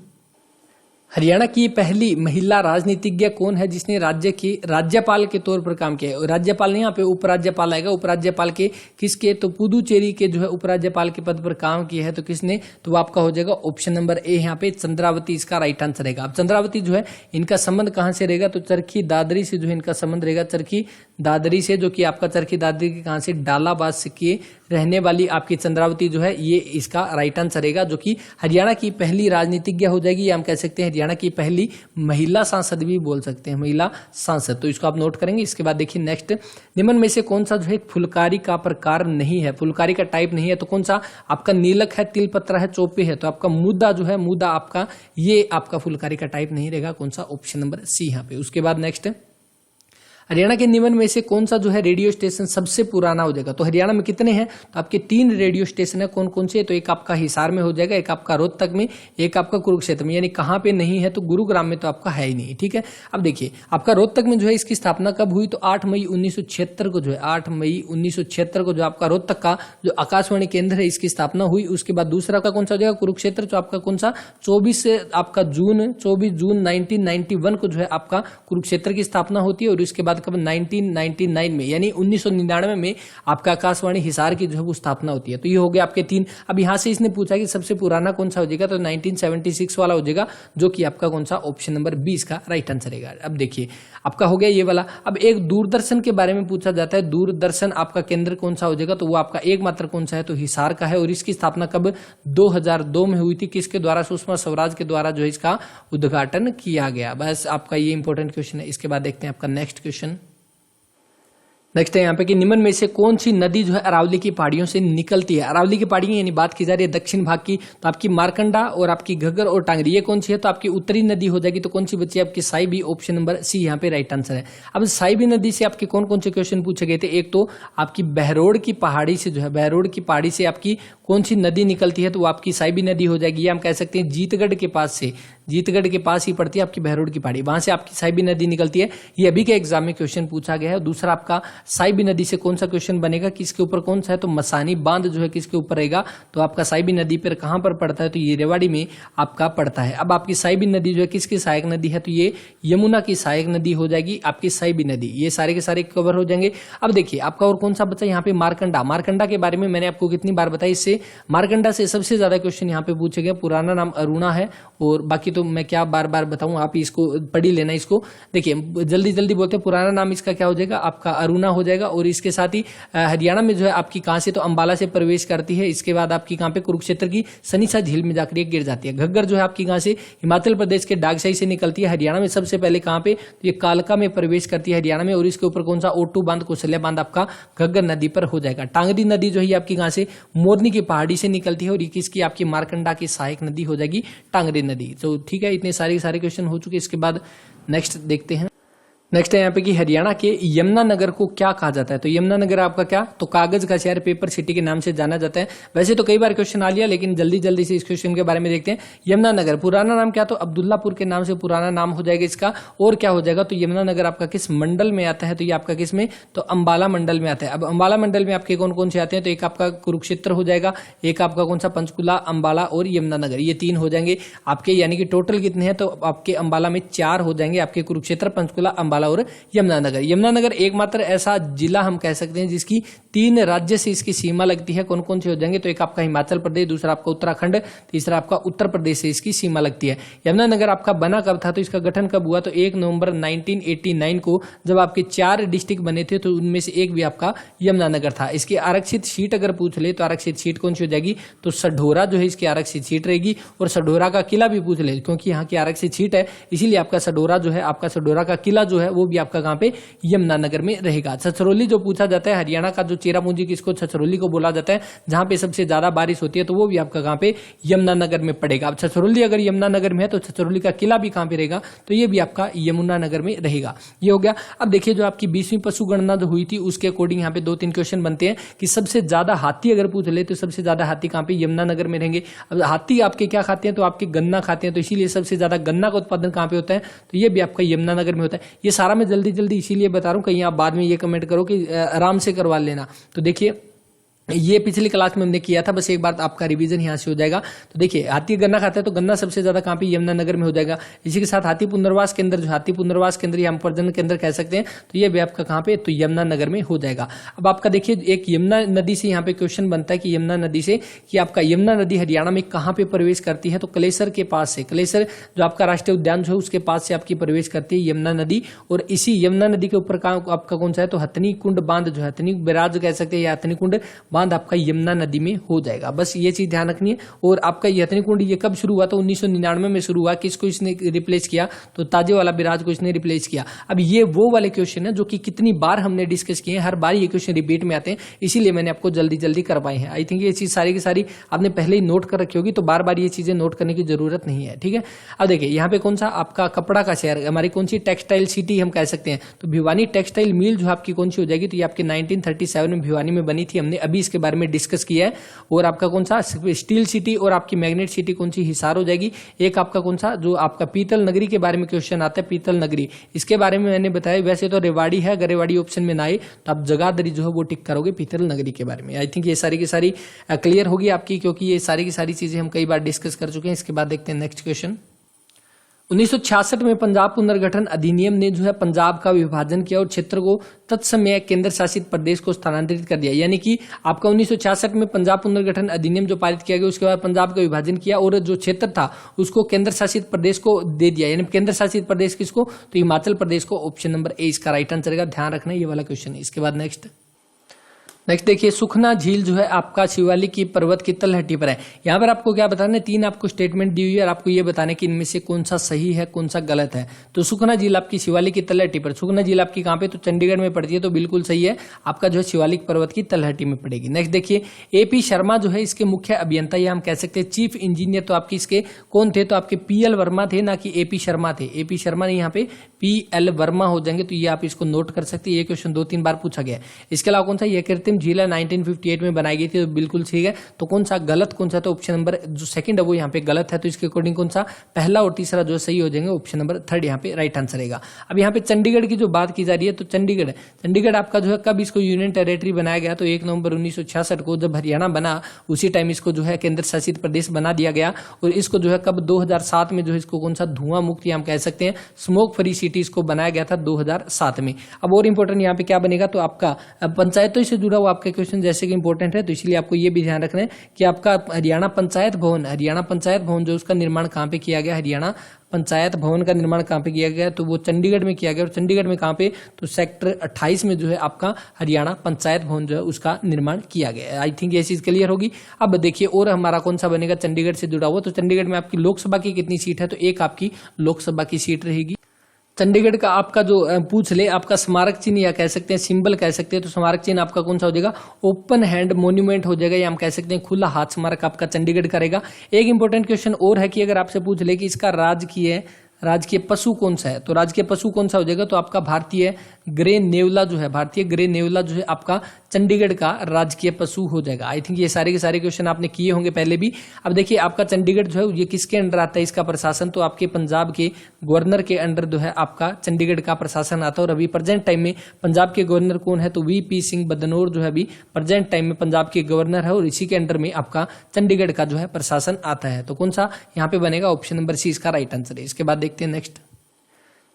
हरियाणा की पहली महिला राजनीतिज्ञ कौन है जिसने राज्य की राज्यपाल के तौर पर काम किया है। राज्यपाल नहीं, यहाँ पे उपराज्यपाल आएगा। उपराज्यपाल के किसके, तो पुदुचेरी के जो है उपराज्यपाल के पद पर काम किया है, तो किसने, तो वो आपका हो जाएगा ऑप्शन नंबर ए, यहाँ पे चंद्रावती इसका राइट आंसर रहेगा। अब चंद्रावती जो है इनका संबंध कहाँ से रहेगा, तो चरखी दादरी से जो है इनका संबंध रहेगा, चरखी दादरी से, जो कि आपका चरखी दादरी के कहाँ से, डालाबाद से की रहने वाली आपकी चंद्रावती जो है ये इसका राइट आंसर रहेगा, जो कि हरियाणा की पहली राजनीतिज्ञ हो जाएगी। या हम कह सकते हैं हरियाणा की पहली महिला सांसद भी बोल सकते हैं, महिला सांसद। तो इसको आप नोट करेंगे। इसके बाद देखिए नेक्स्ट, निम्न में से कौन सा जो है फुलकारी का प्रकार नहीं है, फुलकारी का टाइप नहीं है, तो कौन सा, आपका नीलक है, तिलपत्र है, चौपे है। तो आपका मुद्दा जो है, मुद्दा आपका ये आपका फुलकारी का टाइप नहीं रहेगा, कौन सा, ऑप्शन नंबर सी यहाँ पे। उसके बाद नेक्स्ट, हरियाणा के निम्न में से कौन सा जो है रेडियो स्टेशन सबसे पुराना हो जाएगा। तो हरियाणा में कितने हैं, तो आपके 3 रेडियो स्टेशन है। कौन कौन से, तो एक आपका हिसार में हो जाएगा, एक आपका रोहतक में, एक आपका कुरुक्षेत्र में। यानी कहां पे नहीं है, तो गुरुग्राम में तो आपका है ही नहीं। ठीक है, अब देखिए आपका रोहतक में जो है इसकी स्थापना कब हुई, तो 8 मई 1976 को जो है, 8 मई 1976 को जो आपका रोहतक का जो आकाशवाणी केंद्र है इसकी स्थापना हुई। उसके बाद दूसरा का कौन सा हो जाएगा, कुरुक्षेत्र, जो आपका कौन सा, 24 जून 1991 को जो है आपका कुरुक्षेत्र की स्थापना होती है। और इसके बाद कब, 1999 में, यानी 1999 में आपका आकाशवाणी हिसार की जो है वो स्थापना होती है। तो ये हो गया आपके 3। अब यहां से इसने पूछा कि सबसे पुराना कौन सा हो जाएगा, तो 1976 वाला हो जाएगा, जो कि आपका कौन सा, ऑप्शन नंबर 20 का राइट आंसर रहेगा। अब देखिए आपका हो गया ये वाला। अब एक दूरदर्शन के बारे में पूछा जाता है, दूरदर्शन आपका केंद्र कौन सा हो जाएगा, तो वो आपका एकमात्र कौन सा है, तो हिसार का है। और इसकी स्थापना कब, 2002 में हुई थी। किसके द्वारा, सुषमा स्वराज के द्वारा जो है इसका उद्घाटन किया गया। बस आपका ये इंपॉर्टेंट क्वेश्चन है। इसके बाद देखते हैं आपका नेक्स्ट क्वेश्चन। नेक्स्ट है यहाँ पे कि निम्न में से कौन सी नदी जो है अरावली की पहाड़ियों से निकलती है। अरावली की पहाड़ियां यानी बात की जा रही है दक्षिण भाग की, तो आपकी मारकंडा और आपकी घग्गर और टांगरी, ये कौन सी है, तो आपकी उत्तरी नदी हो जाएगी। तो कौन सी बची, आपकी साइबी, ऑप्शन नंबर सी यहाँ पे राइट आंसर है। अब साइबी नदी से आपके कौन कौन से क्वेश्चन पूछे गए थे। एक तो आपकी बहरोड की पहाड़ी से जो है, बहरोड की पहाड़ी से आपकी कौन सी नदी निकलती है, तो वो आपकी साइबी नदी हो जाएगी। या हम कह सकते हैं जीतगढ़ के पास से, जीतगढ़ के पास ही पड़ती है आपकी बहरोड की पहाड़ी, वहां से आपकी साइबी नदी निकलती है। ये अभी के एग्जाम में क्वेश्चन पूछा गया है। दूसरा आपका साइबी नदी से कौन सा क्वेश्चन बनेगा, किसके ऊपर कौन सा है, तो मसानी बांध जो है किसके ऊपर रहेगा, तो आपका साइबी नदी पर कहां पर पड़ता है, तो ये रेवाड़ी में आपका पड़ता है। अब आपकी साइबी नदी जो है किसकी सहायक नदी है, तो ये यमुना की सहायक नदी हो जाएगी आपकी साइबी नदी। ये सारे के सारे कवर हो जाएंगे। अब देखिए आपका और कौन सा बचा यहाँ पे, मारकंडा। मारकंडा के बारे में मैंने आपको कितनी बार बताया, इससे मारकंडा से सबसे ज्यादा क्वेश्चन यहाँ पे पूछे गए। पुराना नाम अरुणा है और बाकी तो मैं क्या बार बार बताऊं, आप इसको पढ़ ही लेना। इसको देखिए जल्दी जल्दी बोलते हैं, पुराना नाम इसका क्या हो जाएगा, आपका अरुणा हो जाएगा। और इसके साथ ही हरियाणा में जो है आपकी कहां से, तो अंबाला से प्रवेश करती है। इसके बाद आपकी कहां पे, कुरुक्षेत्र की सनीसा झील में जाकर गिर जाती है। घग्गर जो है आपकी कहां से, हिमाचल प्रदेश के डागसाई से निकलती है। हरियाणा में सबसे पहले कहां पे, तो ये कालका में प्रवेश करती है हरियाणा में। और इसके ऊपर कौन सा, ओटू बांध, कौशल्या बांध आपका घग्गर नदी पर हो जाएगा। टांगरी नदी जो है आपकी कहां से, मोरनी की पहाड़ी से निकलती है और ये किसकी, आपकी मारकंडा की सहायक नदी हो जाएगी टांगरी नदी। तो ठीक है, इतने सारे क्वेश्चन हो चुके। इसके बाद नेक्स्ट देखते हैं। नेक्स्ट है यहाँ पे कि हरियाणा के यमुनानगर को क्या कहा जाता है, तो यमुनानगर आपका क्या, तो कागज का शहर, पेपर सिटी के नाम से जाना जाता है। वैसे तो कई बार क्वेश्चन आ लिया, लेकिन जल्दी जल्दी से इस क्वेश्चन के बारे में देखते हैं। यमुनानगर पुराना नाम क्या, तो अब्दुल्लापुर के नाम से पुराना नाम हो जाएगा इसका। और क्या हो जाएगा, तो यमुनानगर आपका किस मंडल में आता है, तो ये आपका किस में, तो अंबाला मंडल में आता है। अब अंबाला मंडल में आपके कौन कौन से आते हैं, तो एक आपका कुरुक्षेत्र हो जाएगा, एक आपका कौन सा, पंचकुला, अंबाला और यमुनानगर, ये 3 हो जाएंगे आपके। यानी कि टोटल कितने हैं, तो आपके अंबाला में 4 हो जाएंगे आपके, कुरुक्षेत्र, पंचकुला, अंबाला और यमुनानगर। यमुनानगर एकमात्र ऐसा जिला हम कह सकते हैं जिसकी 3 राज्य से इसकी सीमा लगती है। कौन कौन से हो जाएंगे, तो एक आपका हिमाचल प्रदेश, दूसरा आपका उत्तराखंड, तीसरा आपका उत्तर प्रदेश से इसकी सीमा लगती है। यमुनानगर आपका बना कब था, तो इसका गठन कब हुआ, तो 1 नवंबर 1989 को, जब आपके 4 डिस्ट्रिक्ट बने थे, तो उनमें से एक भी आपका यमुनानगर था। इसकी आरक्षित सीट अगर पूछ ले, तो आरक्षित सीट कौन सी हो जाएगी, तो सढौरा जो है इसकी आरक्षित सीट रहेगी। और सढौरा का किला भी पूछ ले, क्योंकि यहाँ की आरक्षित सीट है, इसीलिए आपका सढौरा जो है, आपका सढौरा का किला जो है वो भी आपका कहां पे, यमुनानगर में रहेगा। छछरौली जो पूछा जाता है, हरियाणा का जो चेरापूंजी किसको, छछरौली को बोला जाता है, जहां पे सबसे ज्यादा बारिश होती है, तो वो भी आपका कहां पे, यमुनानगर में पड़ेगा। अब छछरौली अगर यमुनानगर में है, तो छछरौली का किला भी कहां पे रहेगा, तो ये भी आपका यमुनानगर में रहेगा। ये हो गया। अब देखिए जो आपकी 20वीं पशु गणना जो हुई थी, उसके अकॉर्डिंग यहाँ पे 2-3 क्वेश्चन बनते हैं कि सबसे ज्यादा हाथी अगर पूछ ले, तो सबसे ज्यादा हाथी कहां पे, यमुनानगर में रहेंगे। अब हाथी आपके क्या खाते हैं, तो आपके गन्ना खाते हैं, तो इसीलिए सबसे ज्यादा गन्ना का उत्पादन कहां पे होता है, तो ये भी आपका यमुनानगर में होता है। ये सारा मैं जल्दी जल्दी इसीलिए बता रहा हूं, कहीं आप बाद में ये कमेंट करो कि आराम से करवा लेना। तो देखिए ये पिछली क्लास में हमने किया था, बस एक बार आपका रिवीजन यहां से हो जाएगा। तो देखिए हाथी गन्ना खाता है, तो गन्ना सबसे ज्यादा कहां पे, यमुनानगर में हो जाएगा। इसी के साथ हाथी पुनर्वास केंद्र, जो हाथी पुनर्वास केंद्र या प्रजनन केंद्र कह सकते हैं, तो ये भी आपका कहां पे, तो यमुनानगर में हो जाएगा। अब आपका देखिए एक यमुना नदी से यहाँ पे क्वेश्चन बनता है कि यमुना नदी से, कि आपका यमुना नदी हरियाणा में कहां पे प्रवेश करती है, तो कलेसर के पास से, कलेसर जो आपका राष्ट्रीय उद्यान जो है उसके पास से आपकी प्रवेश करती है यमुना नदी। और इसी यमुना नदी के ऊपर आपका कौन सा है, तो हथनी कुंड बांध, जो हथनी बैराज कह सकते हैं, या हथनी कुंड बांध आपका यमुना नदी में हो जाएगा। बस ये चीज ध्यान रखनी है। और आपका ये हथनी कुंड ये कब शुरू हुआ, तो 1999 में शुरू हुआ। किसको इसने रिप्लेस किया, तो ताजे वाला बिराज को इसने रिप्लेस किया। अब ये वो वाले क्वेश्चन है जो कि कितनी बार हमने डिस्कस किए हैं, हर बार ये क्वेश्चन रिपीट में आते हैं, इसीलिए मैंने आपको जल्दी जल्दी करवाए हैं। आई थिंक ये चीज सारी की सारी आपने पहले ही नोट कर रखी होगी, तो बार बार ये चीजें नोट करने की जरूरत नहीं है। ठीक है, अब देखिए यहाँ पे कौन सा आपका कपड़ा का शहर, हमारी कौन सी टेक्सटाइल सिटी हम कह सकते हैं, तो भिवानी टेक्सटाइल मिल जो आपकी कौन सी हो जाएगी, तो ये आपके 1937 में भिवानी में बनी थी। हमने अभी इसके बारे में डिस्कस किया है। और आपका कौन सा स्टील सिटी और आपकी मैग्नेट सिटी कौन सी, हिसार हो जाएगी। एक आपका कौन सा, जो आपका पीतल नगरी के बारे में क्वेश्चन आता है, पीतल नगरी, इसके बारे में मैंने बताया। वैसे तो रेवाड़ी है, अगर रेवाड़ी ऑप्शन में ना आए तो आप जगाधरी जो है वो टिक करोगे पीतल नगरी के बारे में। आई थिंक ये सारी की सारी क्लियर होगी आपकी, क्योंकि ये सारी की सारी चीजें हम कई बार डिस्कस कर चुके हैं। इसके बाद देखते हैं नेक्स्ट क्वेश्चन। 1966 में पंजाब पुनर्गठन अधिनियम ने जो है पंजाब का विभाजन किया और क्षेत्र को तत्समय केंद्र शासित प्रदेश को स्थानांतरित कर दिया। यानी कि आपका 1966 में पंजाब पुनर्गठन अधिनियम जो पारित किया गया, उसके बाद पंजाब का विभाजन किया और जो क्षेत्र था उसको केंद्र शासित प्रदेश को दे दिया। यानी केंद्र शासित प्रदेश किसको, तो हिमाचल प्रदेश को। ऑप्शन नंबर ए इसका राइट आंसर रहेगा, ध्यान रखना ये वाला क्वेश्चन है। इसके बाद नेक्स्ट देखिए सुखना झील जो है आपका शिवालिक की पर्वत की तलहटी पर है। यहाँ पर आपको क्या बताना है, 3 आपको स्टेटमेंट दी हुई है और आपको ये बताना है कि इनमें से कौन सा सही है कौन सा गलत है। तो सुखना झील आपकी शिवालिक की तलहटी पर, सुखना झील आपकी कहाँ पे, तो चंडीगढ़ में पड़ती है, तो बिल्कुल सही है, आपका जो है शिवालिक पर्वत की तलहटी में पड़ेगी। नेक्स्ट देखिए एपी शर्मा जो है इसके मुख्य अभियंता, या हम कह सकते हैं चीफ इंजीनियर, तो आपके इसके कौन थे, तो आपके पीएल वर्मा थे, ना कि एपी शर्मा थे। एपी शर्मा नहीं, यहाँ पे पीएल वर्मा हो जाएंगे, तो ये आप इसको नोट कर सकते हैं। ये क्वेश्चन 2-3 बार पूछा गया। इसके अलावा कौन सा, ये कृत्रिम म्यूजियम झील है 1958 में बनाई गई थी, तो बिल्कुल ठीक है। तो कौन सा गलत, कौन सा, तो ऑप्शन नंबर जो सेकंड है वो यहाँ पे गलत है। तो इसके अकॉर्डिंग कौन सा पहला और तीसरा जो सही हो जाएंगे, ऑप्शन नंबर थर्ड यहाँ पे राइट आंसर रहेगा। अब यहाँ पे चंडीगढ़ की जो बात की जा रही है, तो चंडीगढ़ आपका जो है कब इसको यूनियन टेरिटरी बनाया गया, तो 1 नवंबर 1966 को जब हरियाणा बना उसी टाइम इसको जो है केंद्र शासित प्रदेश बना दिया गया। और इसको जो है कब 2007 में जो है इसको कौन सा धुआं मुक्त हम कह सकते हैं स्मोक फ्री सिटी इसको बनाया गया था 2007 में। अब और इंपॉर्टेंट यहाँ पे क्या बनेगा, तो आपका पंचायतों से जुड़ा हुआ आपका क्वेश्चन जैसे कि इंपॉर्टेंट है, तो इसलिए आपको ये भी ध्यान रखना है कि आपका हरियाणा पंचायत भवन जो उसका निर्माण कहाँ पे किया गया, हरियाणा पंचायत भवन का निर्माण कहाँ पे किया गया, तो वो चंडीगढ़ में किया गया। और चंडीगढ़ में कहाँ पे, तो सेक्टर 28 में जो है आपका हरियाणा पंचायत भवन जो है उसका निर्माण किया गया है। आई थिंक ये चीज क्लियर होगी। अब देखिए और हमारा कौन सा बनेगा चंडीगढ़ से जुड़ा हुआ, तो चंडीगढ़ में आपकी लोकसभा की कितनी सीट है, तो एक आपकी लोकसभा की सीट रहेगी। चंडीगढ़ का आपका जो पूछ ले आपका स्मारक चिन्ह या कह सकते हैं सिंबल कह सकते हैं, तो स्मारक चिन्ह आपका कौन सा हो जाएगा, ओपन हैंड मोन्यूमेंट हो जाएगा, या हम कह सकते हैं खुला हाथ स्मारक आपका चंडीगढ़ करेगा। एक इंपॉर्टेंट क्वेश्चन और है कि अगर आपसे पूछ ले कि इसका राजकीय पशु कौन सा है, तो राजकीय पशु कौन सा हो जाएगा, तो आपका भारतीय ग्रे नेवला जो है आपका चंडीगढ़ का राजकीय पशु हो जाएगा। आई थिंक ये सारे के सारे क्वेश्चन आपने किए होंगे पहले भी। अब देखिए आपका चंडीगढ़ जो है ये किसके अंडर आता है इसका प्रशासन, तो आपके पंजाब के गवर्नर के अंडर जो है आपका चंडीगढ़ का प्रशासन आता है। और अभी प्रेजेंट टाइम में पंजाब के गवर्नर कौन है, तो वीपी सिंह बदनौर जो है अभी प्रेजेंट टाइम में पंजाब के गवर्नर है, और इसी के अंडर में आपका चंडीगढ़ का जो है प्रशासन आता है। तो कौन सा यहाँ पे बनेगा, ऑप्शन नंबर सी इसका राइट आंसर है। इसके बाद देखते हैं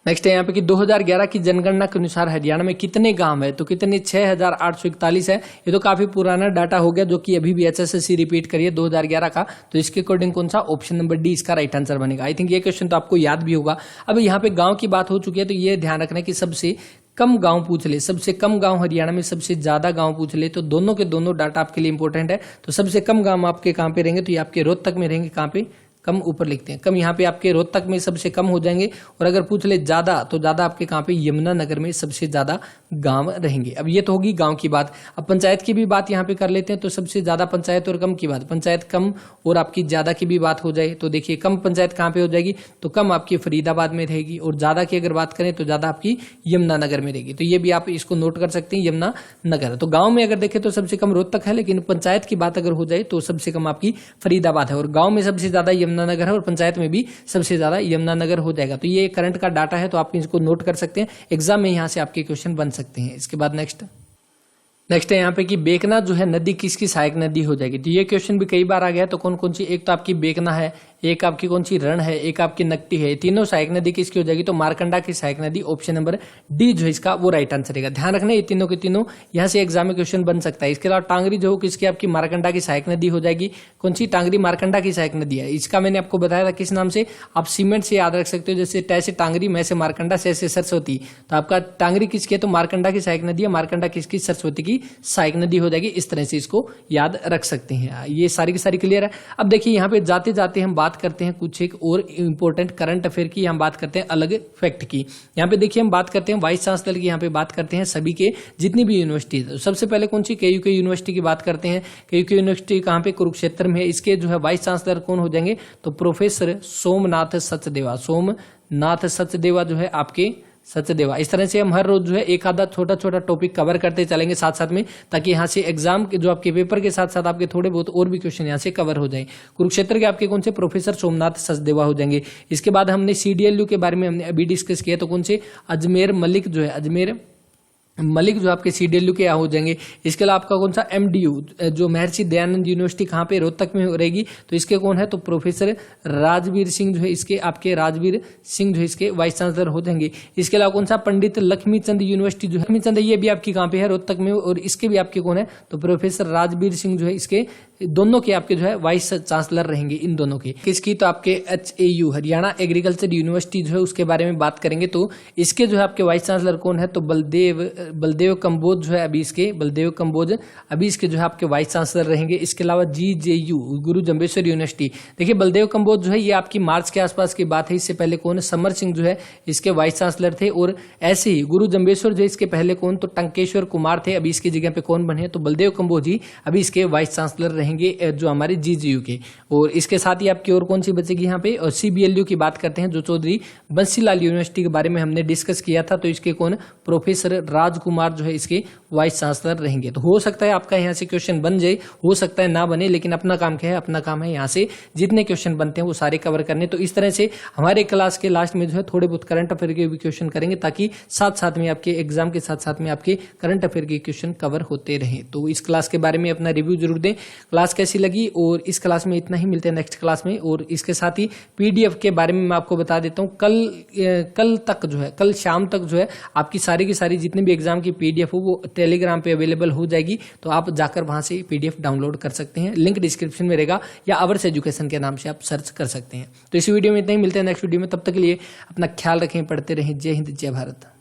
नेक्स्ट है यहाँ पे कि 2011 की जनगणना के अनुसार हरियाणा में कितने गांव है, तो कितने 6841 है। ये तो काफी पुराना डाटा हो गया जो कि अभी भी HSSC रिपीट करिए 2011 का, तो इसके अकॉर्डिंग कौन सा, ऑप्शन नंबर डी इसका राइट आंसर बनेगा। आई थिंक ये क्वेश्चन तो आपको याद भी होगा। अब यहाँ पे गांव की बात हो चुकी है, तो ये ध्यान रखना कि सबसे कम गांव पूछ ले, सबसे कम गांव हरियाणा में सबसे ज्यादा गांव पूछ ले, तो दोनों के दोनों डाटा आपके लिए इंपॉर्टेंट है। तो सबसे कम गांव आपके कहां पे रहेंगे, तो ये आपके रोहतक में रहेंगे। कहां पे, कम ऊपर लिखते हैं, कम यहाँ पे आपके रोहतक में सबसे कम हो जाएंगे। और अगर पूछ ले ज्यादा, तो ज्यादा आपके कहाँ पे, यमुनानगर में सबसे ज्यादा गांव रहेंगे। अब ये तो होगी गांव की बात। अब पंचायत की भी बात यहाँ पे कर लेते हैं, तो सबसे ज्यादा पंचायत और कम की बात, पंचायत कम और आपकी ज्यादा की भी बात हो जाए, तो देखिए कम पंचायत कहाँ पे हो जाएगी, तो कम आपकी फरीदाबाद में रहेगी, और ज्यादा की अगर बात करें तो ज्यादा आपकी यमुनानगर में रहेगी। तो ये भी आप इसको नोट कर सकते हैं, यमुनानगर। तो गांव में अगर देखें तो सबसे कम रोहतक है, लेकिन पंचायत की बात अगर हो जाए तो सबसे कम आपकी फरीदाबाद है, और गांव में सबसे ज्यादा यमुनानगर है, और पंचायत में भी सबसे ज्यादा यमुनानगर हो जाएगा। तो ये करंट का डाटा है, तो आप इसको नोट कर सकते हैं, एग्जाम में यहां से आपके क्वेश्चन बन सकते हैं। इसके बाद नेक्स्ट है यहाँ पे कि बेकना जो है नदी किसकी सहायक नदी हो जाएगी, तो ये क्वेश्चन भी कई बार आ गया। तो कौन कौन सी, एक तो आपकी बेकना है, एक आपकी कौन सी रण है, एक आपकी नकटी है, तीनों सहायक नदी किसकी हो जाएगी, तो मारकंडा की सहायक नदी, ऑप्शन नंबर डी जो है इसका वो राइट आंसर रहेगा। ध्यान रखना ये तीनों के तीनों यहाँ से एग्जाम में क्वेश्चन बन सकता है। इसके अलावा टांगरी जो किसकी आपकी मारकंडा की सहायक नदी हो जाएगी, कौन सी, टांगरी मारकंडा की सहायक नदी है। इसका मैंने आपको बताया था किस नाम से, आप सीमेंट से याद रख सकते हो, जैसे टै से टांगरी, मैं से मारकंडा, से सरस्वती। तो आपका टांगरी किसकी है, तो मारकंडा की सहायक नदी है, मारकंडा किसकी, सरस्वती की सहायक नदी हो जाएगी। इस तरह से इसको याद रख सकते हैं। ये सारी की सारी क्लियर है। अब देखिए यहाँ पे जाते जाते हम बात करते हैं कुछ एक और इंपॉर्टेंट करंट अफेयर की, हम बात करते हैं अलग फैक्ट की। यहाँ पे देखिए हम बात करते हैं वाइस चांसलर की, यहाँ पे बात करते हैं सभी के जितनी भी यूनिवर्सिटी है। सबसे पहले कौन सी, केयूके यूनिवर्सिटी की बात करते हैं। केयूके यूनिवर्सिटी कहाँ पे, कुरुक्षेत्र में है। इसके जो है वाइस चांसलर कौन हो जाएंगे, तो प्रोफेसर सोमनाथ सचदेवा जो है आपके सचदेवा। इस तरह से हम हर रोज जो है एक आधा छोटा छोटा टॉपिक कवर करते चलेंगे साथ साथ में, ताकि यहाँ से एग्जाम के जो आपके पेपर के साथ साथ आपके थोड़े बहुत और भी क्वेश्चन यहाँ से कवर हो जाए। कुरुक्षेत्र के आपके कौन से, प्रोफेसर सोमनाथ सचदेवा हो जाएंगे। इसके बाद हमने CDLU के बारे में हमने अभी डिस्कस किया, तो कौन से, अजमेर मलिक जो आपके CDLU के यहाँ हो जाएंगे। इसके अलावा आपका कौन सा MDU जो महर्षि दयानंद यूनिवर्सिटी कहाँ पे, रोहतक में रहेगी। तो इसके कौन है, तो प्रोफेसर राजवीर सिंह जो है इसके वाइस चांसलर हो जाएंगे। इसके अलावा कौन सा, पंडित लक्ष्मीचंद यूनिवर्सिटी जो है, लक्ष्मीचंद ये भी आपकी कहाँ पे है, रोहतक में, और इसके भी आपके कौन है, तो प्रोफेसर राजवीर सिंह जो है इसके दोनों के आपके जो है वाइस चांसलर रहेंगे, इन दोनों के। किसकी, तो आपके HAU हरियाणा एग्रीकल्चर यूनिवर्सिटी जो है उसके बारे में बात करेंगे। तो इसके जो है आपके वाइस चांसलर कौन है, तो बलदेव कंबोज जो है अभी इसके जो है आपके वाइस चांसलर रहेंगे। इसके अलावा GJU गुरु जम्बेश्वर यूनिवर्सिटी, देखिए बलदेव कंबोज जो है ये आपकी मार्च के आसपास की बात है। इससे पहले कौन, समर सिंह जो है इसके वाइस चांसलर थे। और ऐसे ही गुरु जम्बेश्वर जो है इसके पहले कौन, तो टंकेश्वर कुमार थे। अभी इसकी जगह पे कौन बने, तो बलदेव कंबोज जी अभी इसके वाइस चांसलर रहेंगे जो हमारे GJU के। और इसके साथ ही आपकी और कौन सी बचेगी यहाँ पे, और CBLU की बात करते हैं, जो चौधरी बंसीलाल यूनिवर्सिटी के बारे में हमने डिस्कस किया था। तो इसके कौन, प्रोफेसर राजकुमार जो है इसके वाइस चांसलर रहेंगे। तो हो सकता है आपका यहाँ से क्वेश्चन बन जाए, हो सकता है ना बने, लेकिन अपना काम क्या है, अपना काम है यहाँ से जितने क्वेश्चन बनते हैं वो सारे कवर करने। तो इस तरह से हमारे क्लास के लास्ट में जो है थोड़े बहुत करंट अफेयर के भी क्वेश्चन करेंगे, ताकि साथ साथ में आपके एग्जाम के साथ साथ में आपके करंट अफेयर के क्वेश्चन कवर होते रहें। तो इस क्लास के बारे में अपना रिव्यू जरूर दें, क्लास कैसी लगी। और इस क्लास में इतना ही, मिलते हैं नेक्स्ट क्लास में। और इसके साथ ही पीडीएफ के बारे में मैं आपको बता देता हूँ, कल तक जो है, कल शाम तक जो है आपकी सारी की सारी जितने भी एग्जाम की पीडीएफ हो वो टेलीग्राम पे अवेलेबल हो जाएगी। तो आप जाकर वहां से पीडीएफ डाउनलोड कर सकते हैं, लिंक डिस्क्रिप्शन में रहेगा, या अवर्स एजुकेशन के नाम से आप सर्च कर सकते हैं। तो इस वीडियो में इतना ही, मिलते हैं नेक्स्ट वीडियो में। तब तक के लिए अपना ख्याल रखें, पढ़ते रहें। जय हिंद, जय भारत।